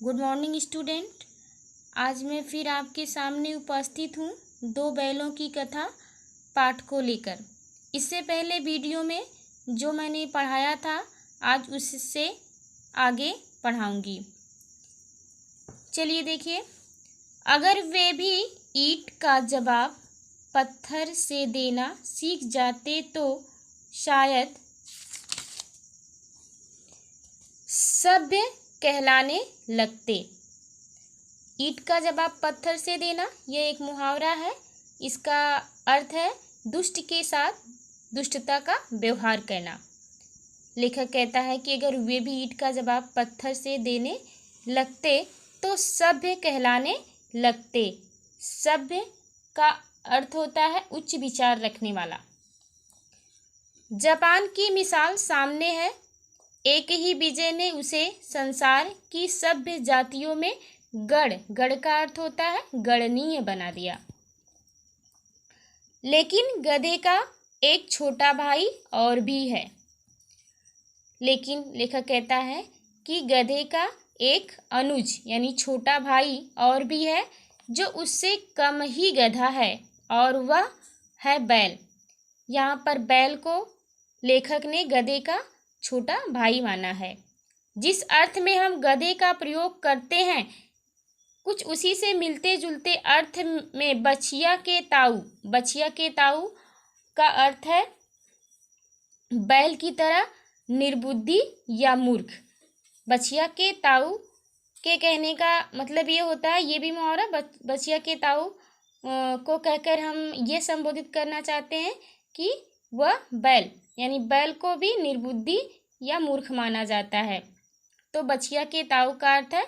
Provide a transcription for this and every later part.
Good morning student. आज मैं फिर आपके सामने उपस्थित हूँ दो बैलों की कथा पाठ को लेकर। इससे पहले वीडियो में जो मैंने पढ़ाया था आज उससे आगे पढ़ाऊँगी। चलिए देखिए। अगर वे भी ईंट का जवाब पत्थर से देना सीख जाते तो शायद सभ्य कहलाने लगते। ईंट का जवाब पत्थर से देना यह एक मुहावरा है। इसका अर्थ है दुष्ट के साथ दुष्टता का व्यवहार करना। लेखक कहता है कि अगर वे भी ईंट का जवाब पत्थर से देने लगते तो सभ्य कहलाने लगते। सभ्य का अर्थ होता है उच्च विचार रखने वाला। जापान की मिसाल सामने है। एक ही विजय ने उसे संसार की सभ्य जातियों में गढ़ का अर्थ होता है गणनीय बना दिया। लेकिन गधे का एक छोटा भाई और भी है। लेकिन लेखक कहता है कि गधे का एक अनुज यानी छोटा भाई और भी है जो उससे कम ही गधा है और वह है बैल। यहाँ पर बैल को लेखक ने गधे का छोटा भाई माना है। जिस अर्थ में हम गधे का प्रयोग करते हैं कुछ उसी से मिलते जुलते अर्थ में बछिया के ताऊ का अर्थ है बैल की तरह निर्बुद्धि या मूर्ख। बछिया के ताऊ के कहने का मतलब ये होता है, ये भी मुहावरा बछिया के ताऊ को कहकर हम ये संबोधित करना चाहते हैं कि वह बैल यानी बैल को भी निर्बुद्धि या मूर्ख माना जाता है। तो बछिया के ताऊ का अर्थ है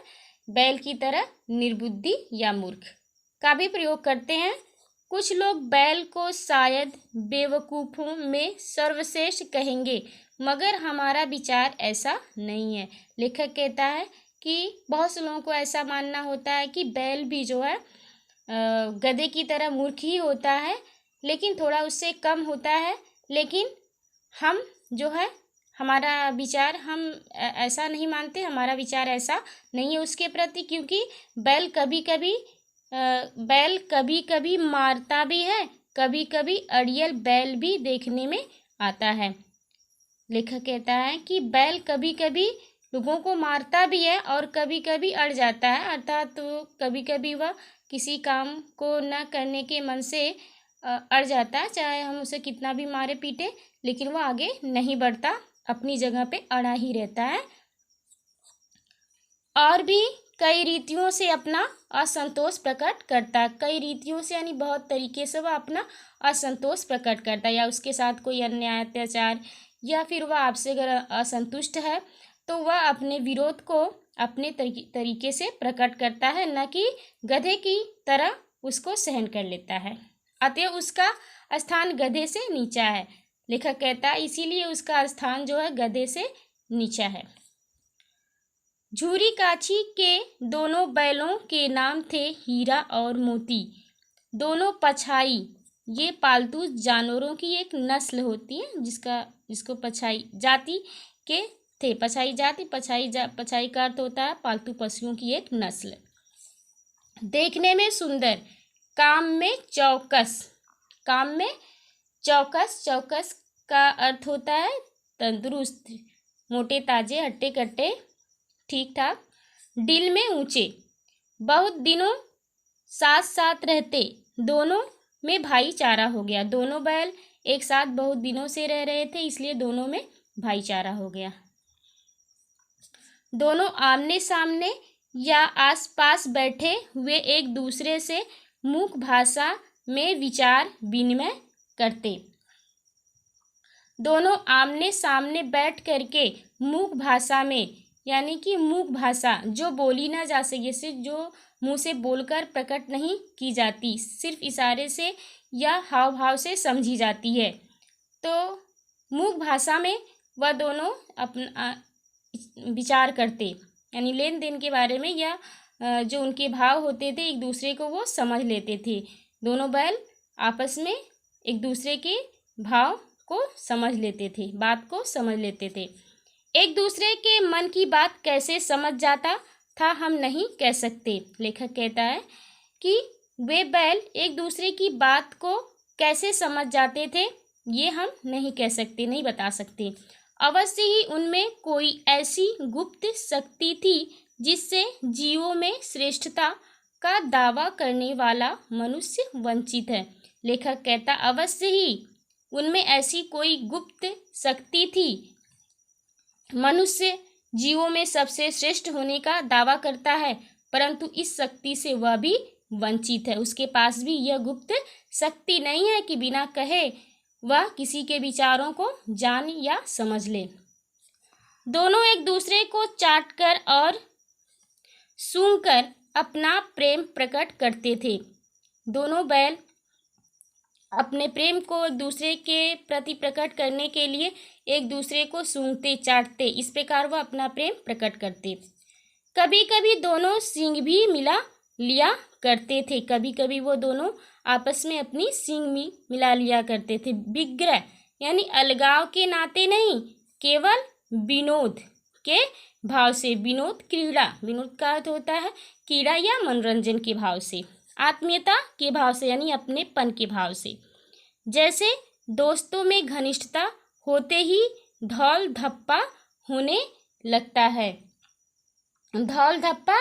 बैल की तरह निर्बुद्धि या मूर्ख का भी प्रयोग करते हैं। कुछ लोग बैल को शायद बेवकूफ़ों में सर्वश्रेष्ठ कहेंगे मगर हमारा विचार ऐसा नहीं है। लेखक कहता है कि बहुत से लोगों को ऐसा मानना होता है कि बैल भी जो है गधे की तरह मूर्ख ही होता है, लेकिन थोड़ा उससे कम होता है। लेकिन हम जो है हमारा विचार हम ऐसा नहीं मानते, हमारा विचार ऐसा नहीं है उसके प्रति, क्योंकि बैल कभी कभी मारता भी है, कभी कभी अड़ियल बैल भी देखने में आता है। लेखक कहता है कि बैल कभी कभी लोगों को मारता भी है और कभी कभी अड़ जाता है, अर्थात तो कभी कभी वह किसी काम को न करने के मन से अड़ जाता है। चाहे हम उसे कितना भी मारे पीटे लेकिन वह आगे नहीं बढ़ता, अपनी जगह पे अड़ा ही रहता है। और भी कई रीतियों से अपना असंतोष प्रकट करता है। कई रीतियों से यानी बहुत तरीके से वह अपना असंतोष प्रकट करता है, या उसके साथ कोई अन्याय अत्याचार या फिर वह आपसे अगर असंतुष्ट है तो वह अपने विरोध को अपने तरीके से प्रकट करता है, न कि गधे की तरह उसको सहन कर लेता है। अतः उसका स्थान गधे से नीचा है। लेखक कहता है इसीलिए उसका स्थान जो है गधे से नीचा है। झूरी काछी के दोनों बैलों के नाम थे हीरा और मोती। दोनों पछाई ये पालतू जानवरों की एक नस्ल होती है जिसको पछाई जाति के थे। पछाई जाति पछाई का अर्थ होता है पालतू पशुओं की एक नस्ल। देखने में सुंदर, काम में चौकस का अर्थ होता है तंदुरुस्त, मोटे ताजे हट्टे कट्टे ठीक ठाक। दिल में ऊंचे, बहुत दिनों साथ साथ रहते, दोनों में भाईचारा हो गया। दोनों बैल एक साथ बहुत दिनों से रह रहे थे इसलिए दोनों में भाईचारा हो गया। दोनों आमने सामने या आसपास बैठे हुए एक दूसरे से मुख भाषा में विचार विनिमय करते। दोनों आमने सामने बैठ करके मुख भाषा में यानी कि मुख भाषा जो बोली ना जा सके, सिर्फ जो मुंह से बोलकर प्रकट नहीं की जाती, सिर्फ इशारे से या हाव भाव से समझी जाती है, तो मुख भाषा में वह दोनों अपना विचार करते यानी लेन देन के बारे में, या जो उनके भाव होते थे एक दूसरे को वो समझ लेते थे। दोनों बैल आपस में एक दूसरे के भाव को समझ लेते थे, बात को समझ लेते थे। एक दूसरे के मन की बात कैसे समझ जाता था हम नहीं कह सकते। लेखक कहता है कि वे बैल एक दूसरे की बात को कैसे समझ जाते थे ये हम नहीं कह सकते, नहीं बता सकते। अवश्य ही उनमें कोई ऐसी गुप्त शक्ति थी जिससे जीवों में श्रेष्ठता का दावा करने वाला मनुष्य वंचित है। लेखक कहता अवश्य ही उनमें ऐसी कोई गुप्त शक्ति थी, मनुष्य जीवों में सबसे श्रेष्ठ होने का दावा करता है, परंतु इस शक्ति से वह भी वंचित है। उसके पास भी यह गुप्त शक्ति नहीं है कि बिना कहे वह किसी के विचारों को जान या समझ ले। दोनों एक दूसरे को चाटकर और सूंघकर अपना प्रेम प्रकट करते थे। दोनों बैल अपने प्रेम को एक दूसरे के प्रति प्रकट करने के लिए एक दूसरे को सूंघते चाटते, इस प्रकार वह अपना प्रेम प्रकट करते। कभी कभी दोनों सींग भी मिला लिया करते थे। कभी कभी वो दोनों आपस में अपनी सींग मिला लिया करते थे। विग्रह यानी अलगाव के नाते नहीं, केवल विनोद के भाव से। विनोद क्रीड़ा, विनोद का अर्थ होता है क्रीड़ा या मनोरंजन के भाव से। आत्मीयता के भाव से यानी अपनेपन के भाव से। जैसे दोस्तों में घनिष्ठता होते ही धौल धप्पा होने लगता है। धौल धप्पा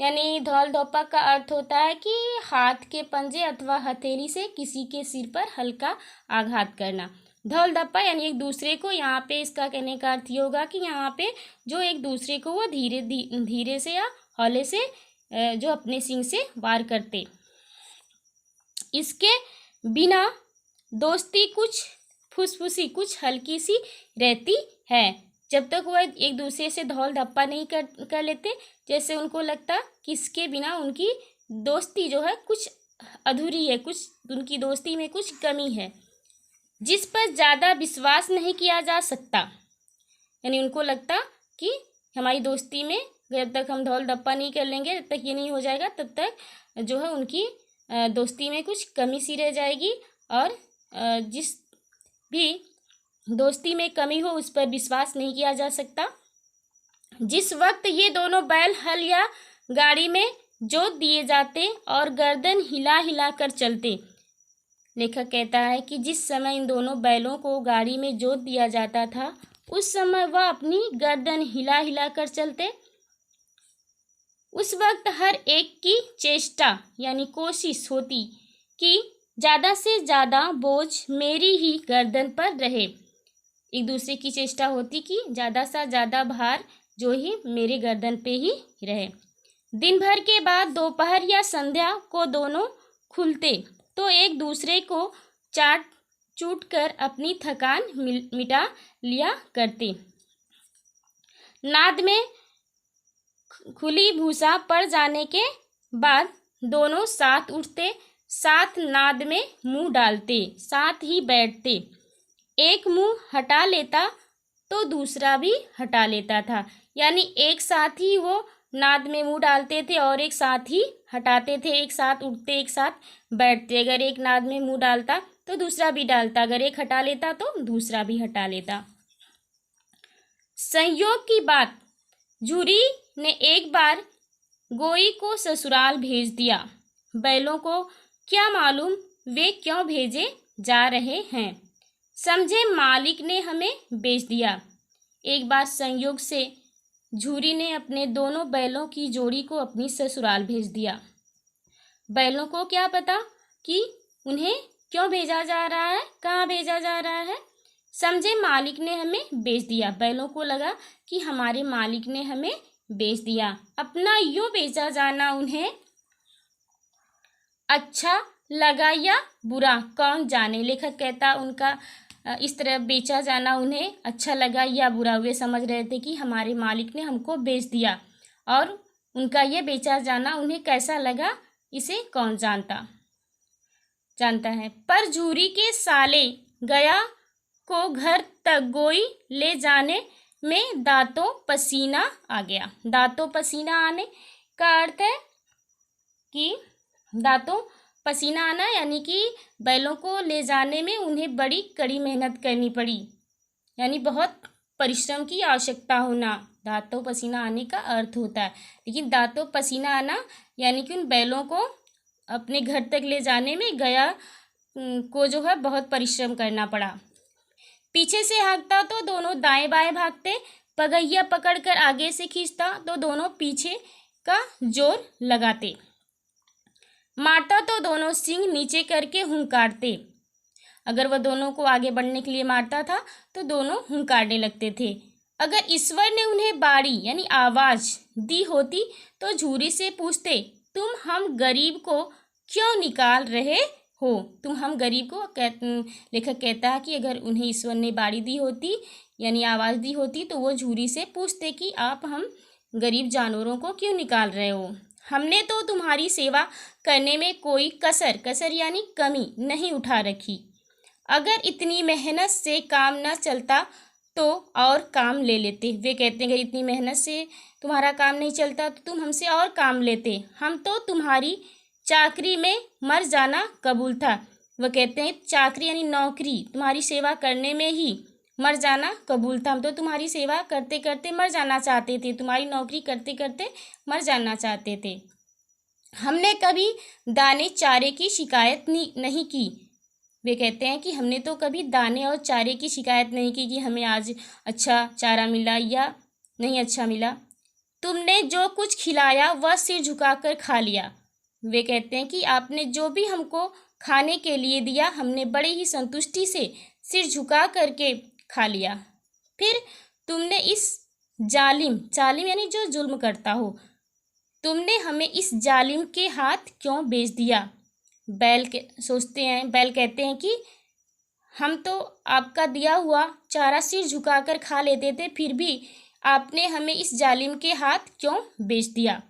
यानी धौल धप्पा का अर्थ होता है कि हाथ के पंजे अथवा हथेली से किसी के सिर पर हल्का आघात करना। धौल धप्पा यानी एक दूसरे को, यहाँ पे इसका कहने का अर्थ ये होगा कि यहाँ पे जो एक दूसरे को वो धीरे से या हौले से जो अपने सींग से वार करते। इसके बिना दोस्ती कुछ फुसफुसी, कुछ हल्की सी रहती है। जब तक वह एक दूसरे से धौल धप्पा नहीं कर लेते, जैसे उनको लगता कि इसके बिना उनकी दोस्ती जो है कुछ अधूरी है, कुछ उनकी दोस्ती में कुछ कमी है। जिस पर ज़्यादा विश्वास नहीं किया जा सकता, यानी उनको लगता कि हमारी दोस्ती में जब तक हम धौल धप्पा नहीं कर लेंगे, जब तक ये नहीं हो जाएगा, तब तक जो है उनकी दोस्ती में कुछ कमी सी रह जाएगी। और जिस भी दोस्ती में कमी हो उस पर विश्वास नहीं किया जा सकता। जिस वक्त ये दोनों बैल हल या गाड़ी में जोत दिए जाते और गर्दन हिला हिला कर चलते। लेखक कहता है कि जिस समय इन दोनों बैलों को गाड़ी में जोत दिया जाता था, उस समय वह अपनी गर्दन हिला हिला कर चलते। उस वक्त हर एक की चेष्टा यानी कोशिश होती कि ज़्यादा से ज़्यादा बोझ मेरी ही गर्दन पर रहे। एक दूसरे की चेष्टा होती कि ज़्यादा से ज़्यादा भार जो ही मेरे गर्दन पे ही रहे। दिन भर के बाद दोपहर या संध्या को दोनों खुलते तो एक दूसरे को चाट चूट कर अपनी थकान मिटा लिया करते। नाद में खुली भूसा पड़ जाने के बाद दोनों साथ उठते, साथ नाद में मुंह डालते, साथ ही बैठते। एक मुंह हटा लेता तो दूसरा भी हटा लेता था, यानी एक साथ ही वो नाद में मुंह डालते थे और एक साथ ही हटाते थे। एक साथ उठते, एक साथ बैठते। अगर एक नाद में मुंह डालता तो दूसरा भी डालता, अगर एक हटा लेता तो दूसरा भी हटा लेता। संयोग की बात, झूरी ने एक बार गोई को ससुराल भेज दिया। बैलों को क्या मालूम वे क्यों भेजे जा रहे हैं, समझे मालिक ने हमें बेच दिया। एक बार संयोग से झूरी ने अपने दोनों बैलों की जोड़ी को अपनी ससुराल भेज दिया। बैलों को क्या पता कि उन्हें क्यों भेजा जा रहा है, कहाँ भेजा जा रहा है। समझे मालिक ने हमें बेच दिया। बैलों को लगा कि हमारे मालिक ने हमें बेच दिया। अपना यूं बेचा जाना उन्हें अच्छा लगा या बुरा कौन जाने। लेखक कहता उनका इस तरह बेचा जाना उन्हें अच्छा लगा या बुरा। वे समझ रहे थे कि हमारे मालिक ने हमको बेच दिया, और उनका ये बेचा जाना उन्हें कैसा लगा इसे कौन जानता है। पर झूरी के साले गया को घर तक गोई ले जाने में दांतों पसीना आ गया। दांतों पसीना आने का अर्थ है कि दांतों पसीना आना, यानी कि बैलों को ले जाने में उन्हें बड़ी कड़ी मेहनत करनी पड़ी, यानी बहुत परिश्रम की आवश्यकता होना। दांतों पसीना आने का अर्थ होता है। लेकिन दांतों पसीना आना यानी कि उन बैलों को अपने घर तक ले जाने में गया को जो है बहुत परिश्रम करना पड़ा। पीछे से हाँकता तो दोनों दाएं बाएं भागते, पगहिया पकड़कर आगे से खींचता तो दोनों पीछे का जोर लगाते, मारता तो दोनों सींग नीचे करके हुंकारते। अगर वह दोनों को आगे बढ़ने के लिए मारता था तो दोनों हुंकारने लगते थे। अगर ईश्वर ने उन्हें बाड़ी यानी आवाज़ दी होती तो झूरी से पूछते, तुम हम गरीब को क्यों निकाल रहे हो? तुम हम गरीब को लेखक कहता है कि अगर उन्हें ईश्वर ने बाड़ी दी होती यानी आवाज़ दी होती तो वो झूरी से पूछते कि आप हम गरीब जानवरों को क्यों निकाल रहे हो? हमने तो तुम्हारी सेवा करने में कोई कसर यानी कमी नहीं उठा रखी। अगर इतनी मेहनत से काम न चलता तो और काम ले लेते। वे कहते हैं अगर इतनी मेहनत से तुम्हारा काम नहीं चलता तो तुम हमसे और काम लेते। हम तो तुम्हारी चाकरी में मर जाना कबूल था। वह कहते हैं चाकरी यानी नौकरी, तुम्हारी सेवा करने में ही मर जाना कबूल था। हम तो तुम्हारी सेवा करते करते मर जाना चाहते थे, तुम्हारी नौकरी करते करते मर जाना चाहते थे। हमने कभी दाने चारे की शिकायत नहीं की। वे कहते हैं कि हमने तो कभी दाने और चारे की शिकायत नहीं की कि हमें आज अच्छा चारा मिला या नहीं अच्छा मिला। तुमने जो कुछ खिलाया वह सिर झुकाकर खा लिया। वे कहते हैं कि आपने जो भी हमको खाने के लिए दिया हमने बड़े ही संतुष्टि से सिर झुका करके खा लिया। फिर तुमने इस जालिम यानी जो जुल्म करता हो, तुमने हमें इस जालिम के हाथ क्यों बेच दिया? बैल कहते हैं कि हम तो आपका दिया हुआ चारा सिर झुकाकर खा लेते थे, फिर भी आपने हमें इस जालिम के हाथ क्यों बेच दिया?